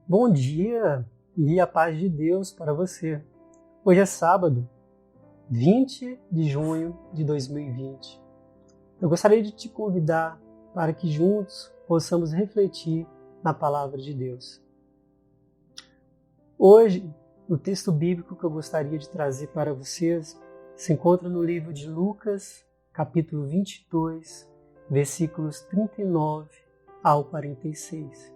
Bom dia e a paz de Deus para você. Hoje é sábado, 20 de junho de 2020. Eu gostaria de te convidar para que juntos possamos refletir na palavra de Deus. Hoje, o texto bíblico que eu gostaria de trazer para vocês se encontra no livro de Lucas, capítulo 22, versículos 39 ao 46.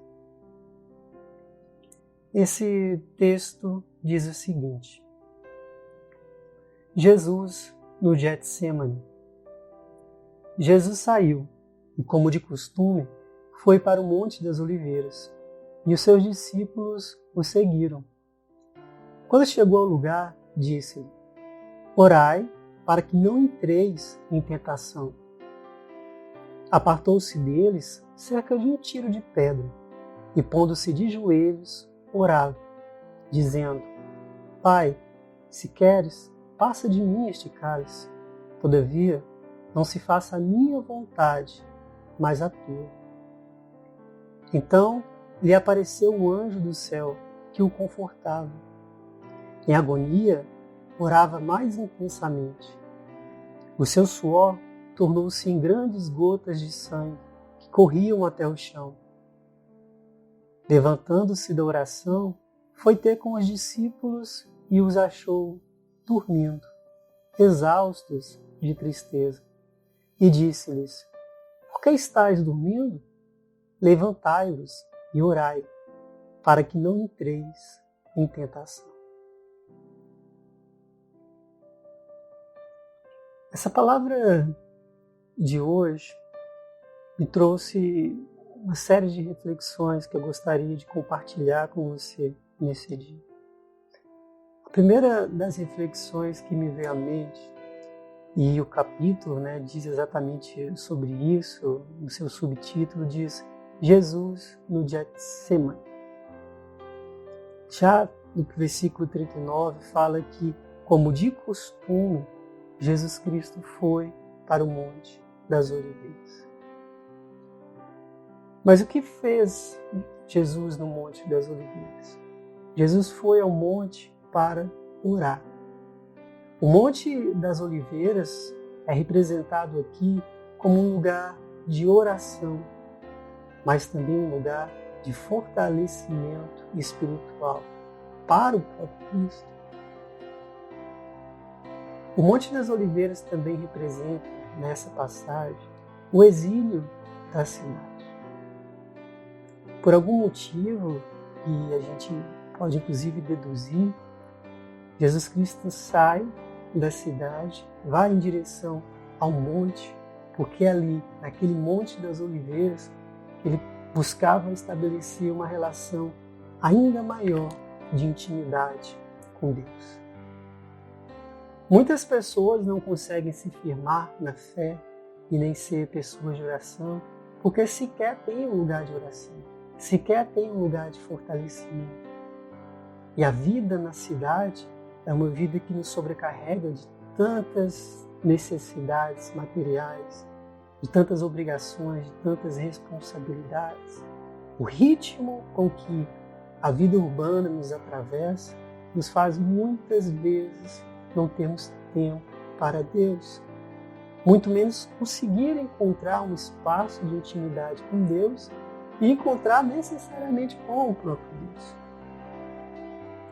Esse texto diz o seguinte: Jesus no Getsêmani. Jesus saiu e, como de costume, foi para o Monte das Oliveiras, e os seus discípulos o seguiram. Quando chegou ao lugar, disse-lhe: Orai para que não entreis em tentação. Apartou-se deles cerca de um tiro de pedra, e pondo-se de joelhos, orava, dizendo: Pai, se queres, passa de mim este cálice. Todavia, não se faça a minha vontade, mas a tua. Então lhe apareceu um anjo do céu que o confortava. Em agonia, orava mais intensamente. O seu suor tornou-se em grandes gotas de sangue que corriam até o chão. Levantando-se da oração, foi ter com os discípulos e os achou dormindo, exaustos de tristeza. E disse-lhes: Por que estáis dormindo? Levantai-vos e orai, para que não entreis em tentação. Essa palavra de hoje me trouxe uma série de reflexões que eu gostaria de compartilhar com você nesse dia. A primeira das reflexões que me veio à mente, e o capítulo diz exatamente sobre isso, no seu subtítulo diz Jesus no Getsêmani. Já no versículo 39 fala que, como de costume, Jesus Cristo foi para o Monte das Oliveiras. Mas o que fez Jesus no Monte das Oliveiras? Jesus foi ao monte para orar. O Monte das Oliveiras é representado aqui como um lugar de oração, mas também um lugar de fortalecimento espiritual para o próprio Cristo. O Monte das Oliveiras também representa, nessa passagem, o exílio da cidade. Por algum motivo, que a gente pode inclusive deduzir, Jesus Cristo sai da cidade, vai em direção ao monte, porque ali, naquele Monte das Oliveiras, ele buscava estabelecer uma relação ainda maior de intimidade com Deus. Muitas pessoas não conseguem se firmar na fé e nem ser pessoas de oração, porque sequer têm um lugar de oração, sequer têm um lugar de fortalecimento. E a vida na cidade é uma vida que nos sobrecarrega de tantas necessidades materiais, de tantas obrigações, de tantas responsabilidades. O ritmo com que a vida urbana nos atravessa nos faz muitas vezes não termos tempo para Deus, muito menos conseguir encontrar um espaço de intimidade com Deus e encontrar necessariamente com o próprio Deus.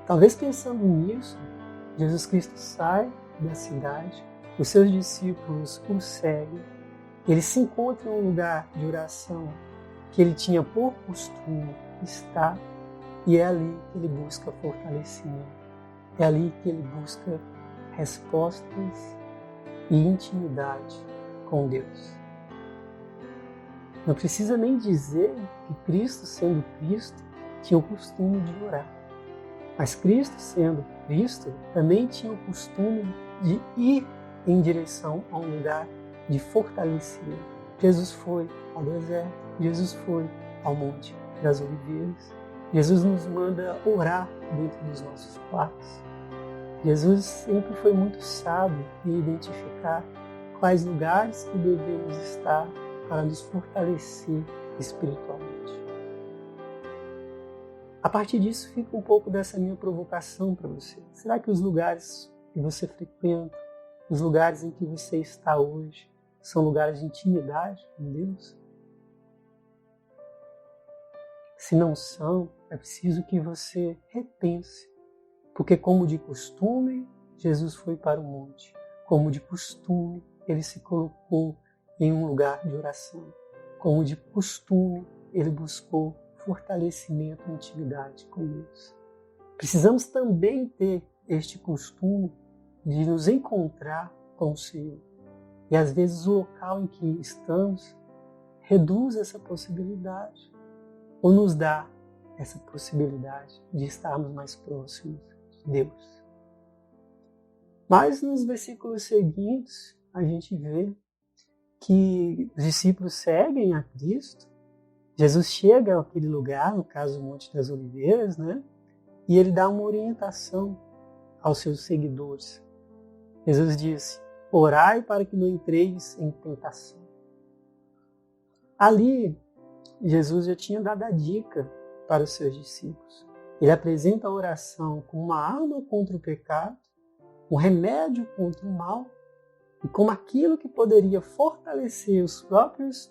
Talvez pensando nisso, Jesus Cristo sai da cidade, os seus discípulos o seguem, ele se encontra em um lugar de oração que ele tinha por costume estar, e é ali que ele busca fortalecimento, é ali que ele busca respostas e intimidade com Deus. Não precisa nem dizer que Cristo, sendo Cristo, tinha o costume de orar. Mas Cristo, sendo Cristo, também tinha o costume de ir em direção a um lugar de fortalecimento. Jesus foi ao deserto, Jesus foi ao Monte das Oliveiras. Jesus nos manda orar dentro dos nossos quartos. Jesus sempre foi muito sábio em identificar quais lugares que devemos estar para nos fortalecer espiritualmente. A partir disso fica um pouco dessa minha provocação para você. Será que os lugares que você frequenta, os lugares em que você está hoje, são lugares de intimidade com Deus? Se não são, é preciso que você repense. Porque como de costume, Jesus foi para o monte. Como de costume, ele se colocou em um lugar de oração. Como de costume, ele buscou fortalecimento e intimidade com Deus. Precisamos também ter este costume de nos encontrar com o Senhor. E às vezes o local em que estamos reduz essa possibilidade ou nos dá essa possibilidade de estarmos mais próximos de Deus. Mas nos versículos seguintes a gente vê que os discípulos seguem a Cristo. Jesus chega àquele lugar, no caso o Monte das Oliveiras, né? E ele dá uma orientação aos seus seguidores. Jesus disse: orai para que não entreis em tentação. Ali, Jesus já tinha dado a dica para os seus discípulos. Ele apresenta a oração como uma arma contra o pecado, um remédio contra o mal, e como aquilo que poderia fortalecer os próprios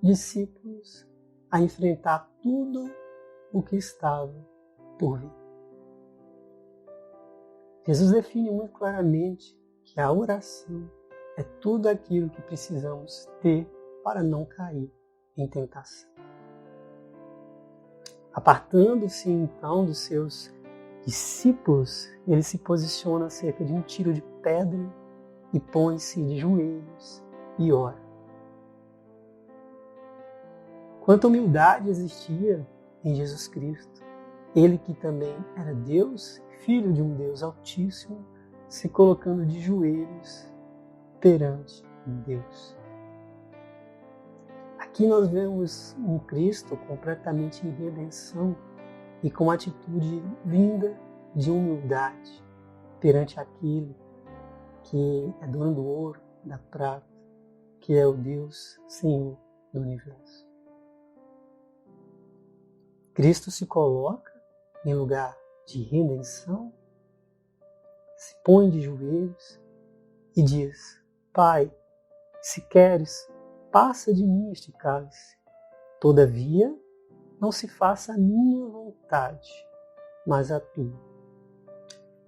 discípulos a enfrentar tudo o que estava por vir. Jesus define muito claramente que a oração é tudo aquilo que precisamos ter para não cair em tentação. Apartando-se então dos seus discípulos, ele se posiciona a cerca de um tiro de pedra e põe-se de joelhos e ora. Quanta humildade existia em Jesus Cristo. Ele que também era Deus, filho de um Deus Altíssimo, se colocando de joelhos perante Deus. Aqui nós vemos um Cristo completamente em redenção e com uma atitude linda de humildade perante aquele que é dono do ouro, da prata, que é o Deus Senhor do universo. Cristo se coloca em lugar de redenção, se põe de joelhos e diz: Pai, se queres, passa de mim este cálice. Todavia, não se faça a minha vontade, mas a tua.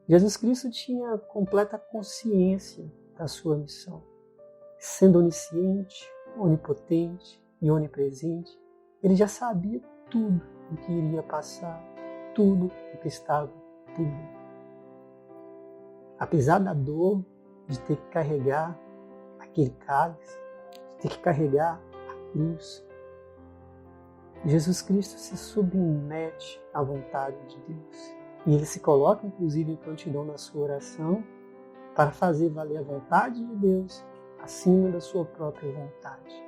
Jesus Cristo tinha completa consciência da sua missão. Sendo onisciente, onipotente e onipresente, ele já sabia tudo o que iria passar, tudo o que estava por vir. Apesar da dor de ter que carregar aquele cálice, de ter que carregar a cruz, Jesus Cristo se submete à vontade de Deus. E ele se coloca, inclusive, em prontidão na sua oração para fazer valer a vontade de Deus acima da sua própria vontade.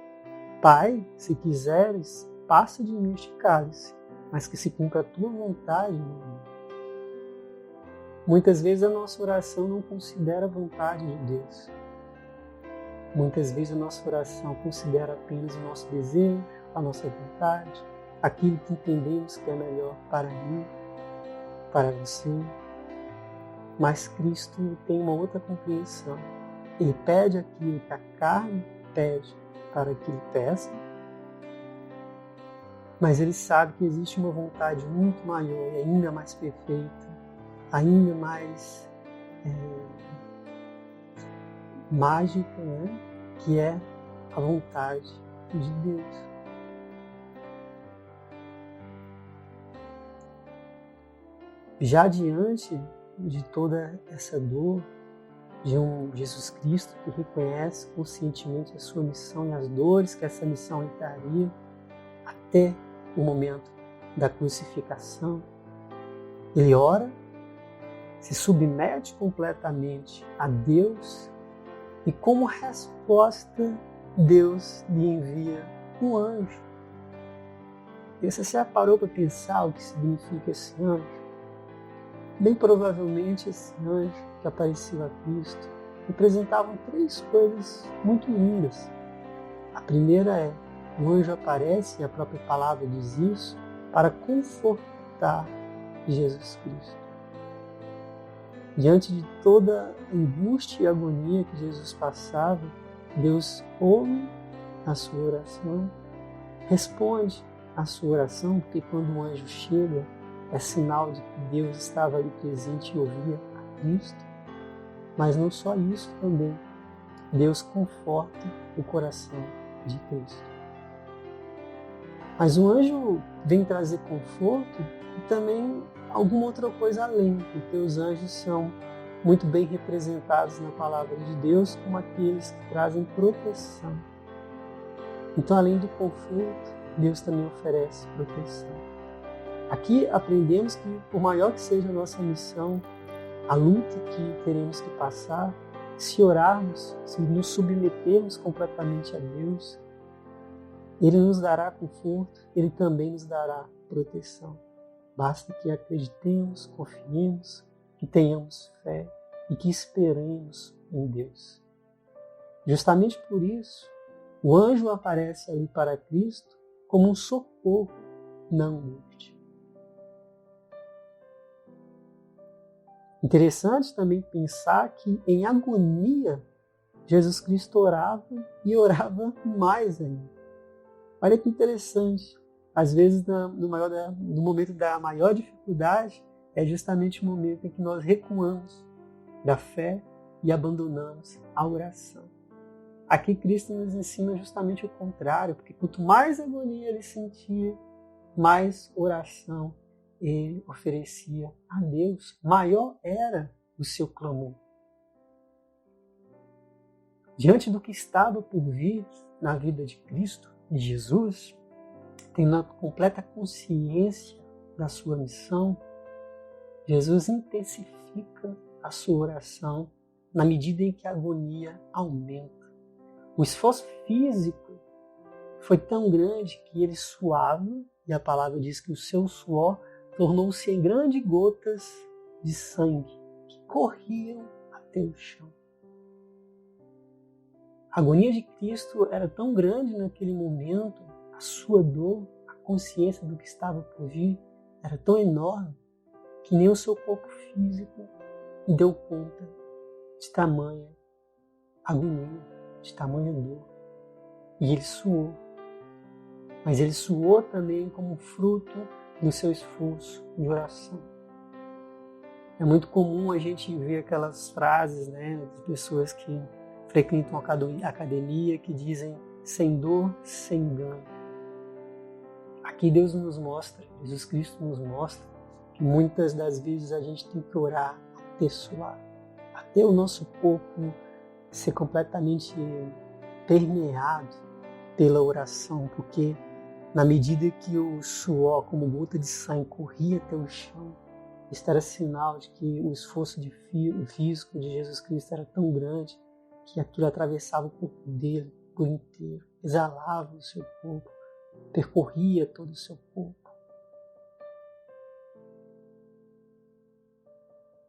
Pai, se quiseres, passa de mim este cálice, mas que se cumpra a tua vontade, meu irmão. Muitas vezes a nossa oração não considera a vontade de Deus. Muitas vezes a nossa oração considera apenas o nosso desejo, a nossa vontade, aquilo que entendemos que é melhor para mim, para você. Mas Cristo tem uma outra compreensão. Ele pede aquilo que a carne pede para que ele peça, mas ele sabe que existe uma vontade muito maior e ainda mais perfeita, ainda mais mágica, né? Que é a vontade de Deus. Já diante de toda essa dor, de um Jesus Cristo que reconhece conscientemente a sua missão e as dores que essa missão lhe traria, até o momento da crucificação, ele ora, se submete completamente a Deus e, como resposta, Deus lhe envia um anjo. E você já parou para pensar o que significa esse anjo? Bem provavelmente esse anjo que apareceu a Cristo representava três coisas muito lindas. A primeira é: o anjo aparece, e a própria palavra diz isso, para confortar altar de Jesus Cristo. Diante de toda a angústia e agonia que Jesus passava, Deus ouve a sua oração, responde a sua oração, porque quando o anjo chega, é sinal de que Deus estava ali presente e ouvia a Cristo. Mas não só isso também, Deus conforta o coração de Cristo. Mas o anjo vem trazer conforto e também alguma outra coisa além, porque os anjos são muito bem representados na palavra de Deus como aqueles que trazem proteção. Então, além do conforto, Deus também oferece proteção. Aqui aprendemos que, por maior que seja a nossa missão, a luta que teremos que passar, se orarmos, se nos submetermos completamente a Deus, Ele nos dará conforto, Ele também nos dará proteção. Basta que acreditemos, confiemos, que tenhamos fé e que esperemos em Deus. Justamente por isso, o anjo aparece ali para Cristo como um socorro na angústia. Interessante também pensar que em agonia Jesus Cristo orava e orava mais ainda. Olha que interessante. Às vezes, no momento da maior dificuldade, é justamente o momento em que nós recuamos da fé e abandonamos a oração. Aqui Cristo nos ensina justamente o contrário, porque quanto mais agonia ele sentia, mais oração ele oferecia a Deus, maior era o seu clamor. Diante do que estava por vir na vida de Cristo, de Jesus, tendo a completa consciência da sua missão, Jesus intensifica a sua oração na medida em que a agonia aumenta. O esforço físico foi tão grande que ele suava, e a palavra diz que o seu suor tornou-se em grandes gotas de sangue que corriam até o chão. A agonia de Cristo era tão grande naquele momento, a sua dor, a consciência do que estava por vir era tão enorme que nem o seu corpo físico deu conta de tamanha agonia, de tamanha dor. E ele suou. Mas ele suou também como fruto do seu esforço de oração. É muito comum a gente ver aquelas frases, de pessoas que frequentam a academia, que dizem sem dor, sem ganho. Aqui Deus nos mostra, Jesus Cristo nos mostra, que muitas das vezes a gente tem que orar até suar, até o nosso corpo ser completamente permeado pela oração, porque na medida que o suor, como gota de sangue, corria até o chão, isso era sinal de que o esforço físico de Jesus Cristo era tão grande que aquilo atravessava o corpo dele por inteiro, exalava o seu corpo, percorria todo o seu corpo.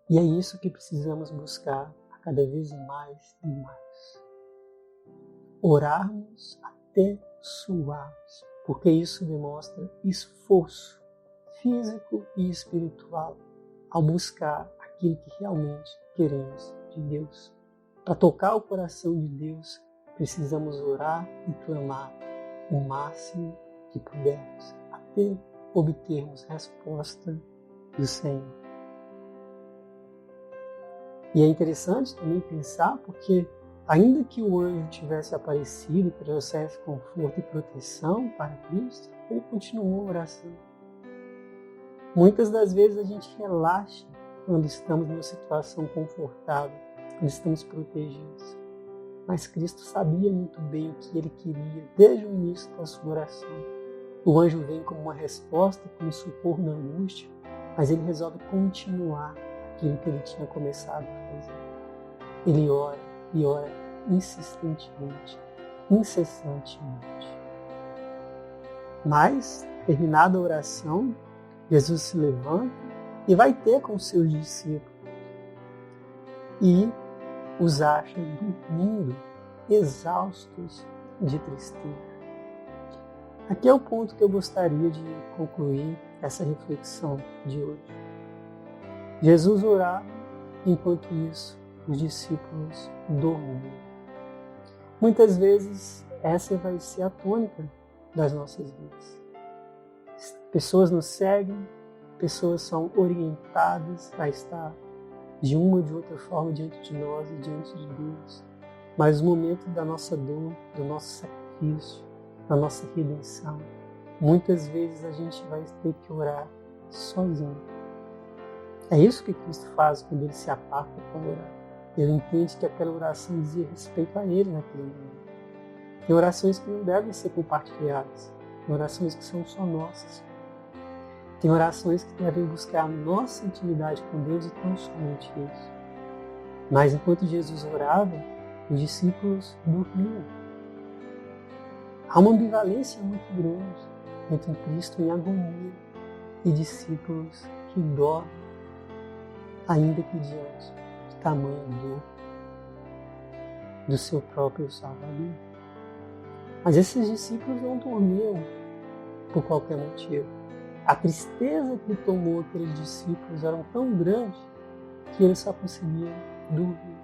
E é isso que precisamos buscar a cada vez mais e mais. Orarmos até suarmos, porque isso demonstra esforço físico e espiritual ao buscar aquilo que realmente queremos de Deus. Para tocar o coração de Deus, precisamos orar e clamar o máximo que pudermos, até obtermos resposta do Senhor. E é interessante também pensar, porque ainda que o anjo tivesse aparecido e trouxesse conforto e proteção para Cristo, ele continuou a oração. Muitas das vezes a gente relaxa quando estamos numa situação confortável, quando estamos protegidos. Mas Cristo sabia muito bem o que ele queria desde o início da sua oração. O anjo vem como uma resposta, como socorro na angústia, mas ele resolve continuar aquilo que ele tinha começado a fazer. Ele ora e ora insistentemente, incessantemente. Mas, terminada a oração, Jesus se levanta e vai ter com seus discípulos. E os acha dormindo, exaustos de tristeza. Aqui é o ponto que eu gostaria de concluir essa reflexão de hoje. Jesus orava, enquanto isso, os discípulos dormiam. Muitas vezes, essa vai ser a tônica das nossas vidas. Pessoas nos seguem, pessoas são orientadas a estar de uma ou de outra forma diante de nós e diante de Deus. Mas o momento da nossa dor, do nosso sacrifício, da nossa redenção, muitas vezes a gente vai ter que orar sozinho. É isso que Cristo faz quando Ele se aparta para orar. Ele entende que aquela oração dizia respeito a Ele naquele momento. Tem orações que não devem ser compartilhadas. Tem orações que são só nossas. Tem orações que devem buscar a nossa intimidade com Deus e tão somente isso. Mas enquanto Jesus orava, os discípulos dormiam. Há uma ambivalência muito grande entre um Cristo em agonia e discípulos que dormem, ainda que diante de tamanha dor do seu próprio Salvador. Mas esses discípulos não dormiam por qualquer motivo. A tristeza que tomou aqueles discípulos era tão grande que eles só conseguiam dormir.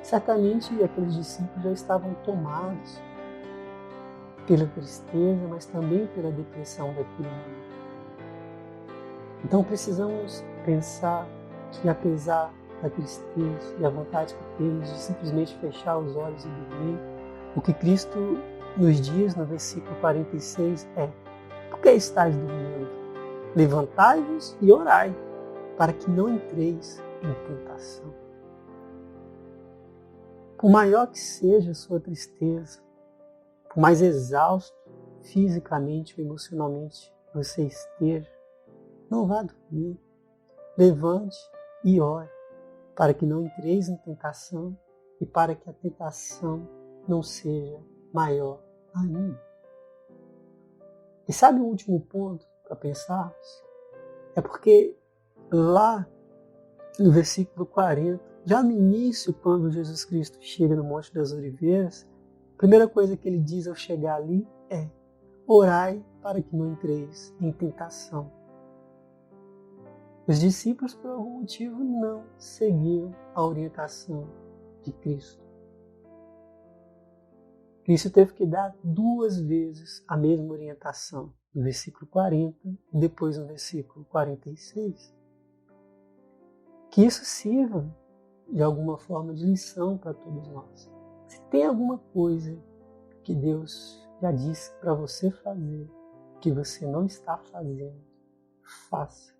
Certamente aqueles discípulos já estavam tomados pela tristeza, mas também pela depressão daquele momento. Então precisamos pensar que apesar da tristeza e a vontade que temos de simplesmente fechar os olhos e dormir, o que Cristo nos diz no versículo 46 é: por que estáis dormindo? Levantai-vos e orai, para que não entreis em tentação. Por maior que seja a sua tristeza, por mais exausto fisicamente ou emocionalmente você esteja, não vá dormir. Levante e ore, para que não entreis em tentação e para que a tentação não seja maior ainda. E sabe o último ponto para pensarmos? É porque lá no versículo 40, já no início, quando Jesus Cristo chega no Monte das Oliveiras, a primeira coisa que ele diz ao chegar ali é: orai para que não entreis em tentação. Os discípulos, por algum motivo, não seguiram a orientação de Cristo. Cristo teve que dar 2 vezes a mesma orientação, no versículo 40 e depois no versículo 46. Que isso sirva, de alguma forma, de lição para todos nós. Se tem alguma coisa que Deus já disse para você fazer, que você não está fazendo, faça.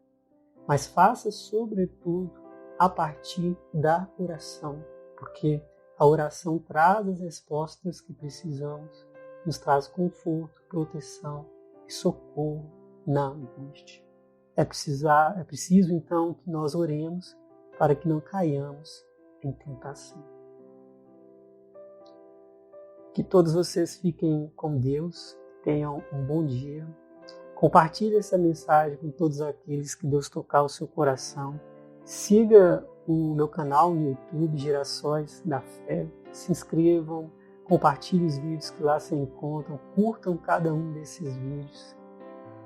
Mas faça, sobretudo, a partir da oração, porque a oração traz as respostas que precisamos, nos traz conforto, proteção e socorro na angústia. É preciso, então, que nós oremos para que não caiamos em tentação. Que todos vocês fiquem com Deus, tenham um bom dia. Compartilhe essa mensagem com todos aqueles que Deus tocar o seu coração. Siga o meu canal no YouTube, Gerações da Fé. Se inscrevam, compartilhem os vídeos que lá se encontram, curtam cada um desses vídeos.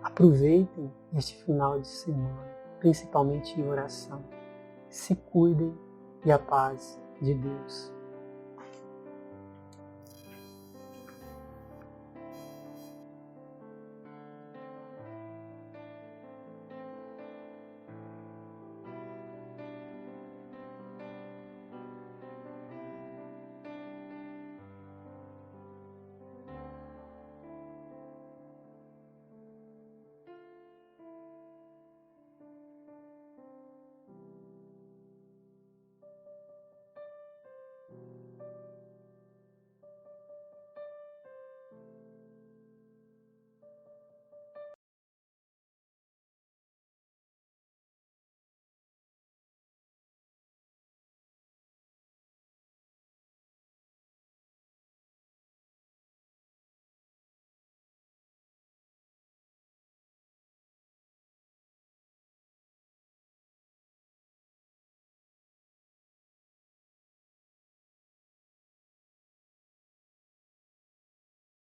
Aproveitem este final de semana, principalmente em oração. Se cuidem e a paz de Deus